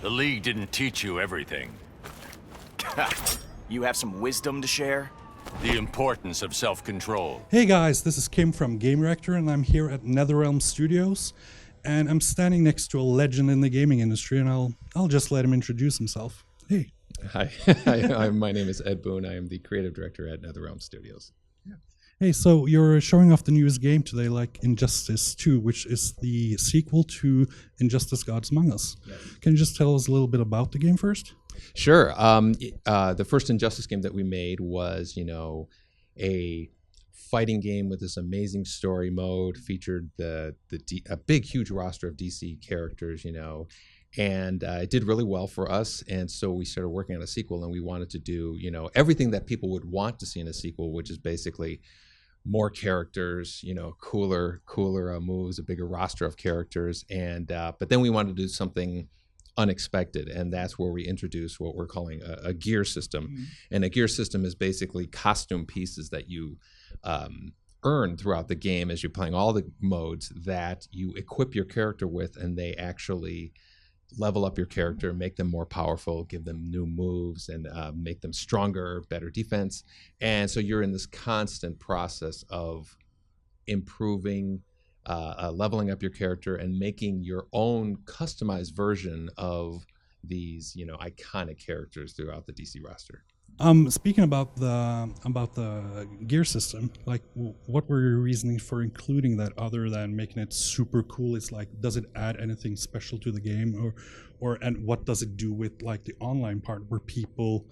The League didn't teach you everything. You have some wisdom to share? The importance of self-control. Hey guys, this is Kim from Gamereactor, and I'm here at NetherRealm Studios, and I'm standing next to a legend in the gaming industry, and I'll just let him introduce himself. Hey. Hi, my name is Ed Boon. I am the creative director at NetherRealm Studios. Hey, so you're showing off the newest game today, like Injustice 2, which is the sequel to Injustice Gods Among Us. Yes. Can you just tell us a little bit about the game first? Sure. The first Injustice game that we made was, a fighting game with this amazing story mode, featured a big, huge roster of DC characters, and it did really well for us. And so we started working on a sequel, and we wanted to do, everything that people would want to see in a sequel, which is basically more characters, cooler moves, a bigger roster of characters. And but then we wanted to do something unexpected, and that's where we introduce what we're calling a gear system. Mm-hmm. And a gear system is basically costume pieces that you earn throughout the game as you're playing all the modes that you equip your character with, and they actually level up your character, make them more powerful, give them new moves, and make them stronger, better defense. And so you're in this constant process of improving, leveling up your character, and making your own customized version of these, iconic characters throughout the DC roster. Speaking about the gear system, like, what were your reasoning for including that other than making it super cool? It's like, does it add anything special to the game, and what does it do with like the online part where people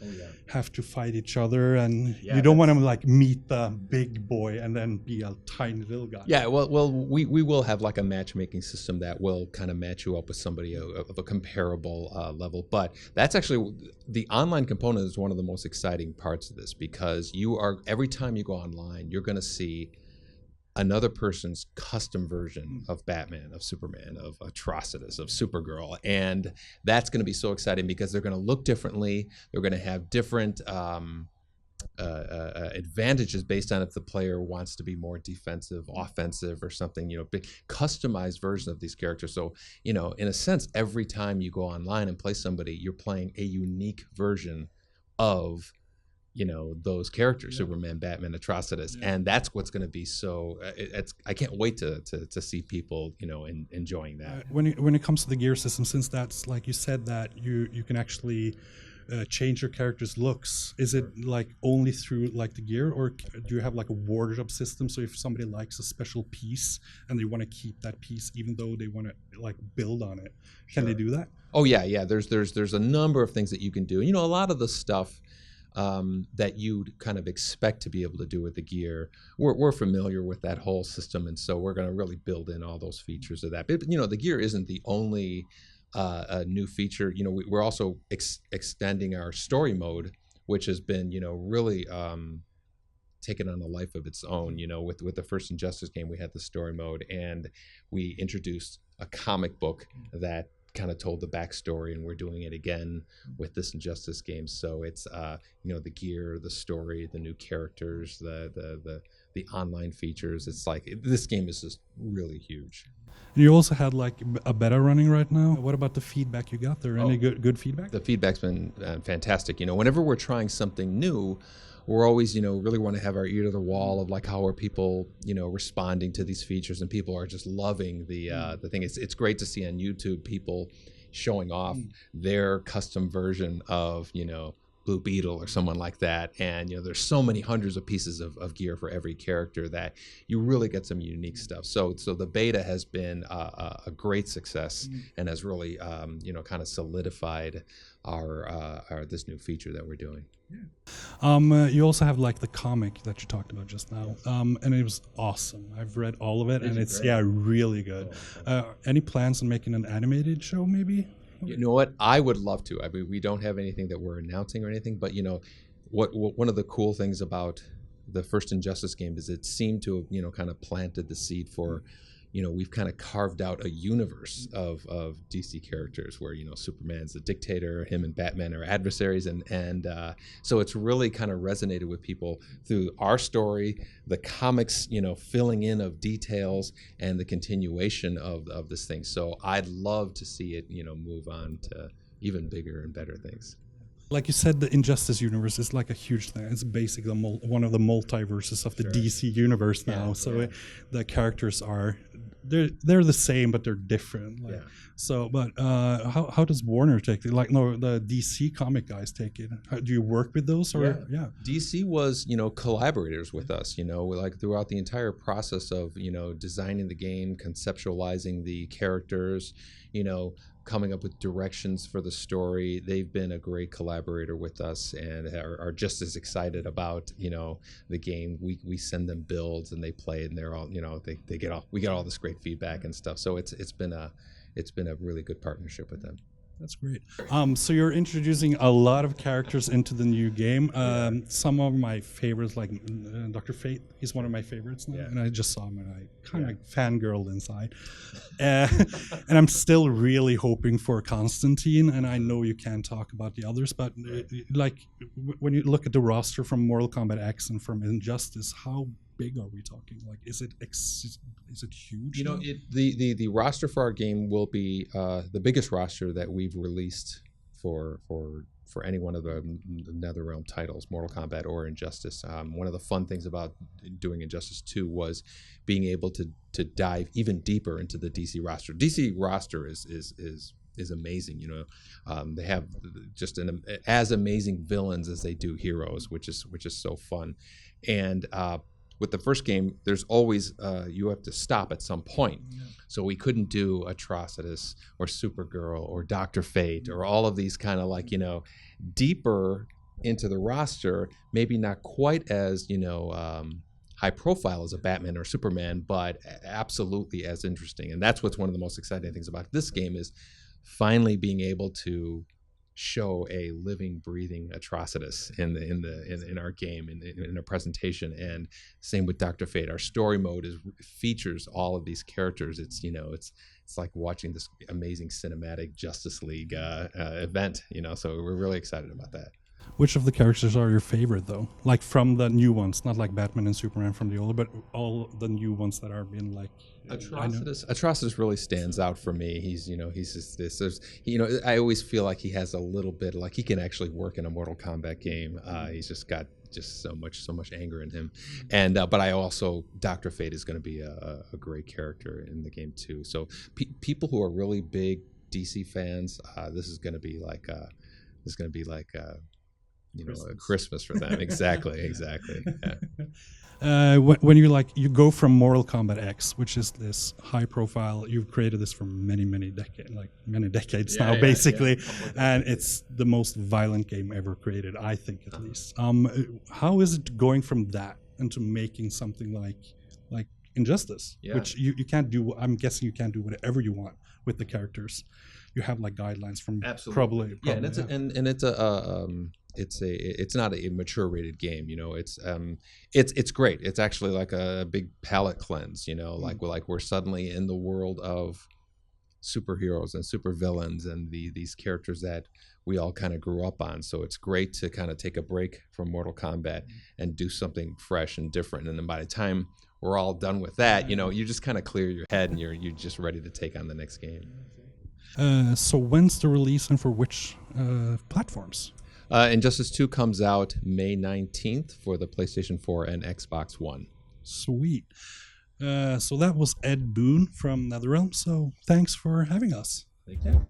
have to fight each other, and you don't want to like meet the big boy and then be a tiny little guy? Yeah, well, we will have like a matchmaking system that will kind of match you up with somebody of a comparable level. But that's actually, the online component is one of the most exciting parts of this, because every time you go online, you're going to see another person's custom version of Batman, of Superman, of Atrocitus, of Supergirl. And that's going to be so exciting because they're going to look differently. They're going to have different advantages based on if the player wants to be more defensive, offensive, or something, big customized version of these characters. So, in a sense, every time you go online and play somebody, you're playing a unique version of those characters, Superman, Batman, Atrocitus. And that's what's going to be so, I can't wait to see people, enjoying that. When it comes to the gear system, since that's, like you said, that you can actually change your character's looks, is it like only through like the gear, or do you have like a wardrobe system? So if somebody likes a special piece and they want to keep that piece even though they want to like build on it, can they do that? Oh yeah. There's a number of things that you can do. A lot of the stuff that you'd kind of expect to be able to do with the gear, we're familiar with that whole system, and so we're going to really build in all those features of that. But the gear isn't the only new feature. We're also extending our story mode, which has been really taken on a life of its own. With the first Injustice game, we had the story mode, and we introduced a comic book that kind of told the backstory, and we're doing it again with this Injustice game. So it's the gear, the story, the new characters, the online features. It's like this game is just really huge. And you also had like a beta running right now. What about the feedback you got there? Any good feedback? The feedback's been fantastic. Whenever we're trying something new, we're always, really want to have our ear to the wall of like, how are people, responding to these features, and people are just loving the thing. It's great to see on YouTube people showing off their custom version of, Blue Beetle or someone like that. And, there's so many hundreds of pieces of gear for every character that you really get some unique stuff. So the beta has been a great success, and has really, kind of solidified our this new feature that we're doing. You also have like the comic that you talked about just now, and it was awesome. I've read all of it, and it's really good. Any plans on making an animated show, maybe? You know what? I would love to. I mean, we don't have anything that we're announcing or anything, but what one of the cool things about the first Injustice game is it seemed to have kind of planted the seed for we've kind of carved out a universe of DC characters where, Superman's the dictator, him and Batman are adversaries, and so it's really kind of resonated with people through our story, the comics, filling in of details, and the continuation of this thing. So I'd love to see it, move on even bigger and better things. Like you said, the Injustice universe is like a huge thing. It's basically one of the multiverses of the DC universe now. The characters are they're the same, but they're different. Like, so, but how does Warner take it? Like, no, the DC comic guys take it. Do you work with those? Or DC was, collaborators with us, like throughout the entire process of, designing the game, conceptualizing the characters, coming up with directions for the story. They've been a great collaborator with us and are just as excited about, the game. We send them builds and they play it, and they're all, we get all this great feedback and stuff. So it's been a really good partnership with them. That's great. So you're introducing a lot of characters into the new game. Some of my favorites, like Dr. Fate, he's one of my favorites now. And I just saw him and I kind of fangirled inside. And I'm still really hoping for Constantine, and I know you can't talk about the others, but when you look at the roster from Mortal Kombat X and from Injustice, how big are we talking? Like, is it huge? The roster for our game will be the biggest roster that we've released for any one of the NetherRealm titles, Mortal Kombat or Injustice. One of the fun things about doing Injustice 2 was being able to dive even deeper into the DC roster. DC roster is amazing. They have just as amazing villains as they do heroes, which is so fun. And with the first game, there's always you have to stop at some point. So we couldn't do Atrocitus or Supergirl or Dr. Fate or all of these kind of deeper into the roster, maybe not quite as high profile as a Batman or Superman, but absolutely as interesting. And that's what's one of the most exciting things about this game, is finally being able to show a living, breathing Atrocitus in our game, in a presentation. And same with Dr. Fate. Our story mode features all of these characters. It's like watching this amazing cinematic Justice League event. So we're really excited about that. Which of the characters are your favorite, though? Like, from the new ones, not like Batman and Superman from the older, but all the new ones that are being like. Atrocitus really stands out for me. He's just this. There's, I always feel like he has a little bit, like he can actually work in a Mortal Kombat game. He's just got so much anger in him. And but I also, Dr. Fate is going to be a great character in the game too. So people who are really big DC fans, this is going to be like a Christmas for them. Exactly. Yeah. When you go from Mortal Kombat X, which is this high profile, you've created this for many decades now, basically, and it's the most violent game ever created, I think, at least. How is it going from that into making something like Injustice, which you can't do? I'm guessing you can't do whatever you want with the characters. You have guidelines from probably. It's not a mature rated game. It's great. It's actually like a big palate cleanse. Like we're suddenly in the world of superheroes and supervillains and these characters that we all kind of grew up on. So it's great to kind of take a break from Mortal Kombat and do something fresh and different. And then by the time we're all done with that, you just kind of clear your head and you're just ready to take on the next game. So when's the release and for which platforms? Injustice 2 comes out May 19th for the PlayStation 4 and Xbox One. Sweet. So that was Ed Boon from NetherRealm. So thanks for having us. Thank you.